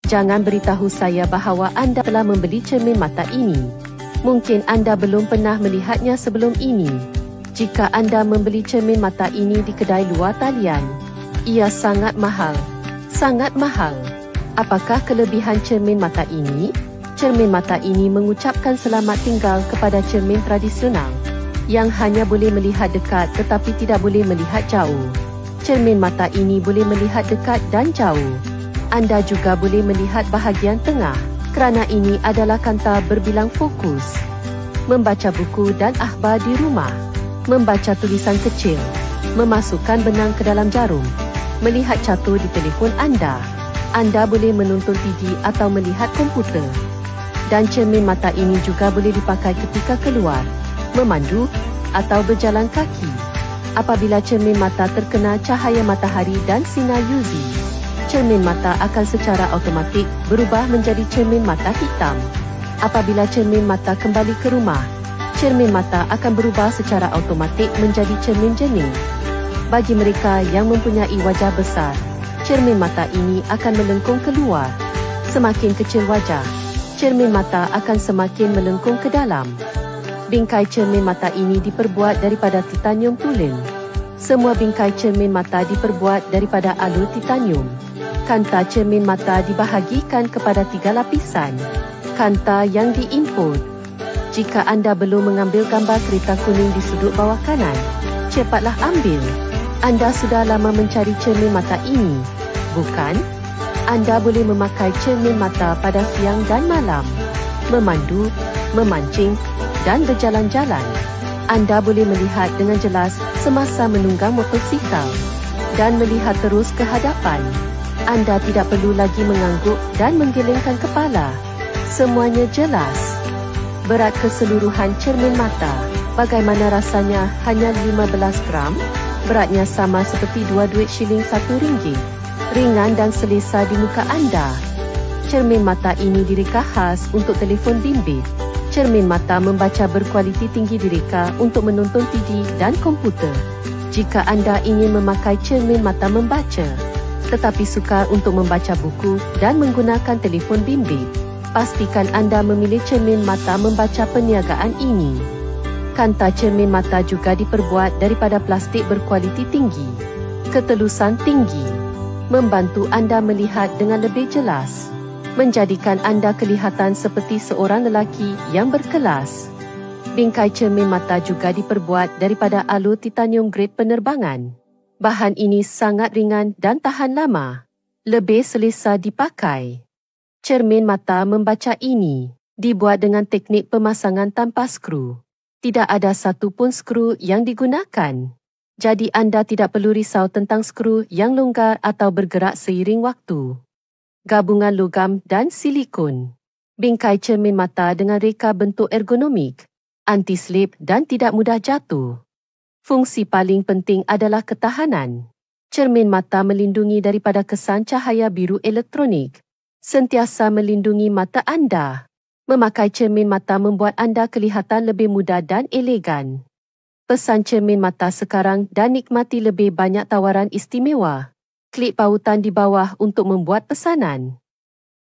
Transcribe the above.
Jangan beritahu saya bahawa anda telah membeli cermin mata ini. Mungkin anda belum pernah melihatnya sebelum ini. Jika anda membeli cermin mata ini di kedai luar talian, ia sangat mahal. Sangat mahal. Apakah kelebihan cermin mata ini? Cermin mata ini mengucapkan selamat tinggal kepada cermin tradisional yang hanya boleh melihat dekat tetapi tidak boleh melihat jauh. Cermin mata ini boleh melihat dekat dan jauh. Anda juga boleh melihat bahagian tengah kerana ini adalah kanta berbilang fokus. Membaca buku dan akhbar di rumah. Membaca tulisan kecil. Memasukkan benang ke dalam jarum. Melihat catur di telefon anda. Anda boleh menonton TV atau melihat komputer. Dan cermin mata ini juga boleh dipakai ketika keluar, memandu atau berjalan kaki. Apabila cermin mata terkena cahaya matahari dan sinar UV, cermin mata akan secara automatik berubah menjadi cermin mata hitam. Apabila cermin mata kembali ke rumah, cermin mata akan berubah secara automatik menjadi cermin jernih. Bagi mereka yang mempunyai wajah besar, cermin mata ini akan melengkung keluar. Semakin kecil wajah, cermin mata akan semakin melengkung ke dalam. Bingkai cermin mata ini diperbuat daripada titanium tulen. Semua bingkai cermin mata diperbuat daripada alur titanium. Kanta cermin mata dibahagikan kepada 3 lapisan. Kanta yang diimport. Jika anda belum mengambil gambar kereta kuning di sudut bawah kanan, cepatlah ambil. Anda sudah lama mencari cermin mata ini, bukan? Anda boleh memakai cermin mata pada siang dan malam, memandu, memancing dan berjalan-jalan. Anda boleh melihat dengan jelas semasa menunggang motosikal dan melihat terus ke hadapan. Anda tidak perlu lagi mengangguk dan menggelengkan kepala. Semuanya jelas. Berat keseluruhan cermin mata. Bagaimana rasanya? Hanya 15 gram? Beratnya sama seperti 2 duit shilling RM1. Ringan dan selesa di muka anda. Cermin mata ini direka khas untuk telefon bimbit. Cermin mata membaca berkualiti tinggi direka untuk menonton TV dan komputer. Jika anda ingin memakai cermin mata membaca, tetapi sukar untuk membaca buku dan menggunakan telefon bimbit, pastikan anda memilih cermin mata membaca perniagaan ini. Kanta cermin mata juga diperbuat daripada plastik berkualiti tinggi. Ketelusan tinggi. Membantu anda melihat dengan lebih jelas. Menjadikan anda kelihatan seperti seorang lelaki yang berkelas. Bingkai cermin mata juga diperbuat daripada alur titanium grade penerbangan. Bahan ini sangat ringan dan tahan lama. Lebih selesa dipakai. Cermin mata membaca ini dibuat dengan teknik pemasangan tanpa skru. Tidak ada satu pun skru yang digunakan. Jadi anda tidak perlu risau tentang skru yang longgar atau bergerak seiring waktu. Gabungan logam dan silikon. Bingkai cermin mata dengan reka bentuk ergonomik, anti-slip dan tidak mudah jatuh. Fungsi paling penting adalah ketahanan. Cermin mata melindungi daripada kesan cahaya biru elektronik. Sentiasa melindungi mata anda. Memakai cermin mata membuat anda kelihatan lebih muda dan elegan. Pesan cermin mata sekarang dan nikmati lebih banyak tawaran istimewa. Klik pautan di bawah untuk membuat pesanan.